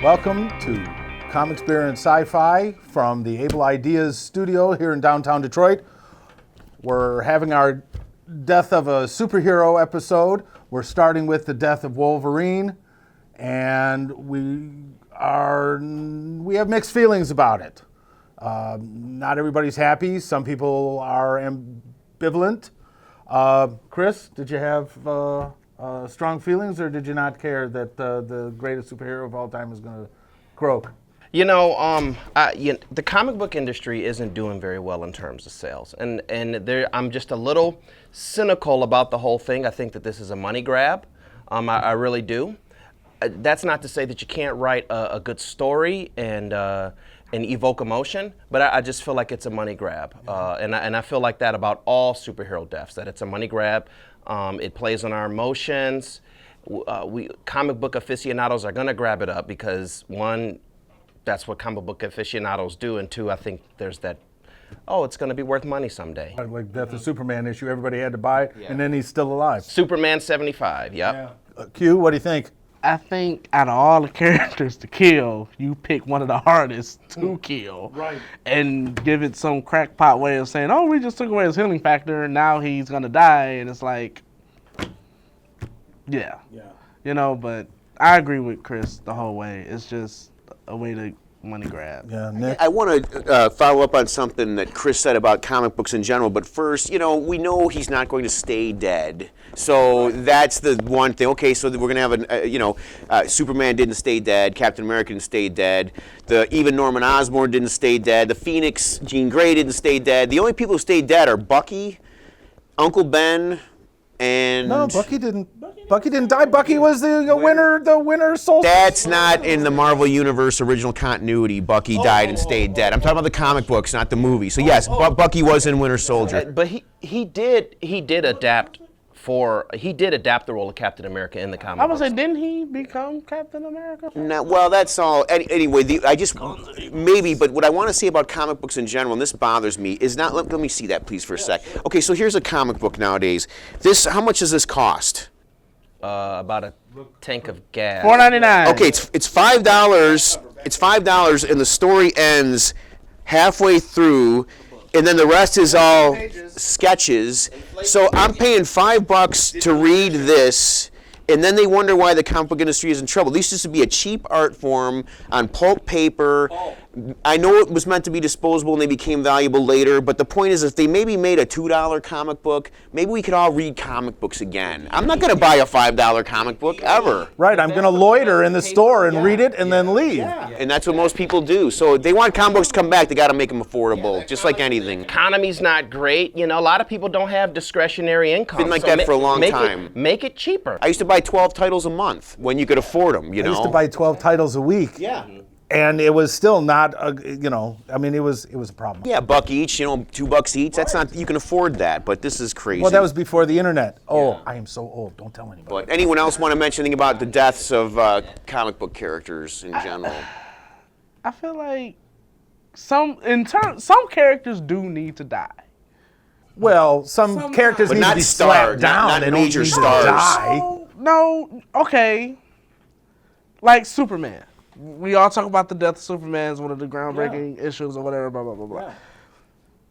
Welcome to Comics, Beer, and Sci-Fi from the Able Ideas studio here in downtown Detroit. We're having our Death of a Superhero episode. We're starting with the Death of Wolverine, and we have mixed feelings about it. Not everybody's happy. Some people are ambivalent. Chris, did you have strong feelings, or did you not care that the greatest superhero of all time is going to croak? You know, the comic book industry isn't doing very well in terms of sales, and I'm just a little cynical about the whole thing. I think that this is a money grab. I really do. That's not to say that you can't write a good story and evoke emotion, but I just feel like it's a money grab, and I feel like that about all superhero deaths. That it's a money grab. It plays on our emotions. We comic book aficionados are gonna grab it up because one, that's what comic book aficionados do, and two, I think there's that, oh, it's gonna be worth money someday. Like Death of Superman issue, everybody had to buy it, and then he's still alive. Superman 75, yep. Yeah. Q, what do you think? I think out of all the characters to kill, you pick one of the hardest to kill. Right. And give it some crackpot way of saying, oh, we just took away his healing factor and now he's going to die. And it's like, yeah. You know, but I agree with Chris the whole way. It's just a way to money grab. Yeah, Nick? I want to follow up on something that Chris said about comic books in general, but first, you know, we know he's not going to stay dead. So that's the one thing. Okay, so we're going to have Superman didn't stay dead, Captain America didn't stay dead, even Norman Osborn didn't stay dead, the Phoenix, Jean Grey didn't stay dead. The only people who stayed dead are Bucky, Uncle Ben, and... No, Bucky didn't. Bucky didn't die. Bucky was the winner solstice. That's not in the Marvel Universe original continuity. Bucky died and stayed dead. I'm talking about the comic books, not the movie. So yes, Bucky was in Winter Soldier. But he did adapt the role of Captain America in the comic I would books. say, didn't he become Captain America? No, well, that's all. Anyway, but what I want to say about comic books in general, and this bothers me, is not. Let me see that, please, for a sec. Okay, so here's a comic book nowadays. How much does this cost? About a tank of gas. $4.99. Okay, it's $5. It's $5, and the story ends halfway through, and then the rest is all sketches. So I'm paying $5 to read this, and then they wonder why the comic book industry is in trouble. This used to be a cheap art form on pulp paper. I know it was meant to be disposable and they became valuable later, but the point is if they maybe made a $2 comic book, maybe we could all read comic books again. I'm not going to buy a $5 comic book ever. Right, I'm going to loiter in the store and read it and then leave. And that's what most people do. So if they want comic books to come back, they got to make them affordable, just like anything. Economy's not great. You know, a lot of people don't have discretionary income. Been like that for a long time. Make it cheaper. I used to buy 12 titles a month when you could afford them, you know. I used to buy 12 titles a week. Yeah. And it was still not, it was a problem. Yeah, $1 each, $2 each. That's not, you can afford that, but this is crazy. Well, that was before the internet. Oh, I am so old. Don't tell anybody. But anyone else want to mention anything about the deaths of comic book characters in general? I feel like some characters do need to die. Well, some characters But need not to be stars, slapped down. not They don't major need to stars. die. No, okay. Like Superman. We all talk about the death of Superman as one of the groundbreaking issues or whatever, blah, blah, blah, blah.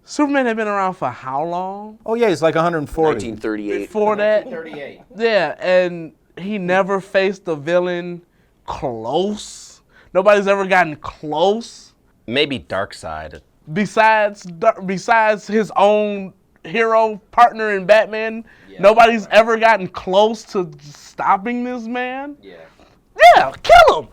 Superman had been around for how long? Oh, yeah, he's like 140. 1938. Before that? 38. Yeah, and he never faced a villain close. Nobody's ever gotten close. Maybe Darkseid. Besides his own hero partner in Batman, nobody's ever gotten close to stopping this man. Yeah, kill him.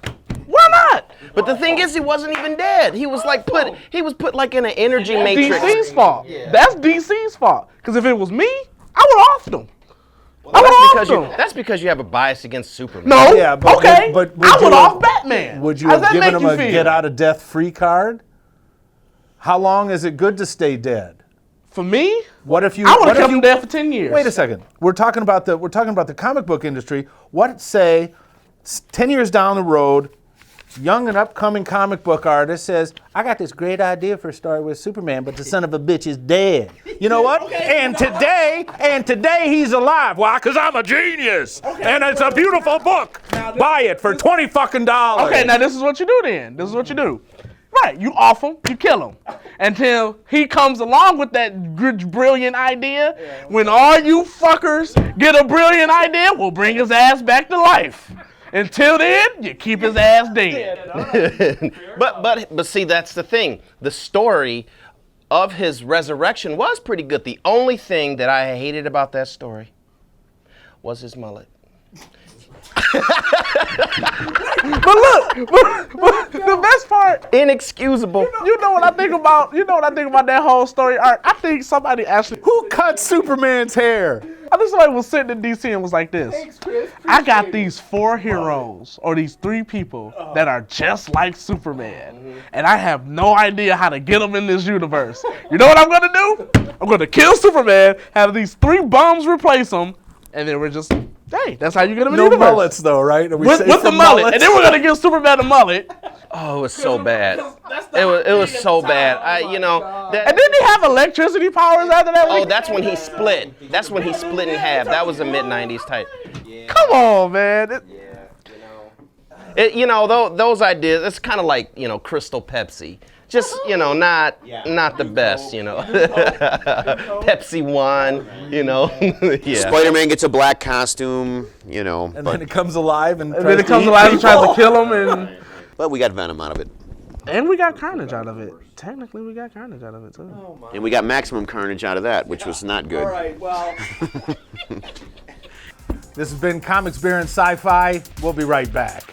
Why not? But the thing is, he wasn't even dead. He was put like in an energy matrix. DC's fault. That's DC's fault. Because if it was me, I would have offed him. That's because you have a bias against Superman. No. Yeah, but okay. but I would off Batman. Would you How does have that given make him you a feel? get out of death free card? How long is it good to stay dead? For me, What if you? I would what have if kept you- him dead for 10 years. Wait a second. We're talking about the comic book industry. What say 10 years down the road, young and upcoming comic book artist says, I got this great idea for a story with Superman, but the son of a bitch is dead. You know what? And today he's alive. Why? Because I'm a genius. And it's a beautiful book. Buy it for $20 fucking. Okay, now this is what you do then. This is what you do. Right, you off him, you kill him. Until he comes along with that brilliant idea. When all you fuckers get a brilliant idea, we'll bring his ass back to life. Until then, you keep his ass dead. But see, that's the thing. The story of his resurrection was pretty good. The only thing that I hated about that story was his mullet. But look, the best part, inexcusable. You know what I think about that whole story arc? I think somebody actually, Who cut Superman's hair? I think somebody was sitting in DC and was like this. I got these 4 heroes, or these 3 people that are just like Superman, and I have no idea how to get them in this universe. You know what I'm gonna do? I'm gonna kill Superman, have these 3 bums replace him, and then we're just, hey, that's how you get him in the No universe. mullets though, right? Are we With safe the from mullet, mullets? and then we're gonna give Superman a mullet. Oh, it was so bad. It was so bad. And then he have electricity powers after that. Oh, that's when he split. That's when he split in half. That was a mid-90s type. Come on, man. Those ideas, it's kind of like, Crystal Pepsi. Just, not the best, Pepsi One, yeah. Spider-Man gets a black costume, And but, then it comes alive and And then it comes alive and tries to kill him, but we got Venom out of it. and we got Carnage out of it. Technically, we got Carnage out of it too. And we got maximum carnage out of that, which was not good. All right, well. This has been Comics, Beer, and Sci-Fi. We'll be right back.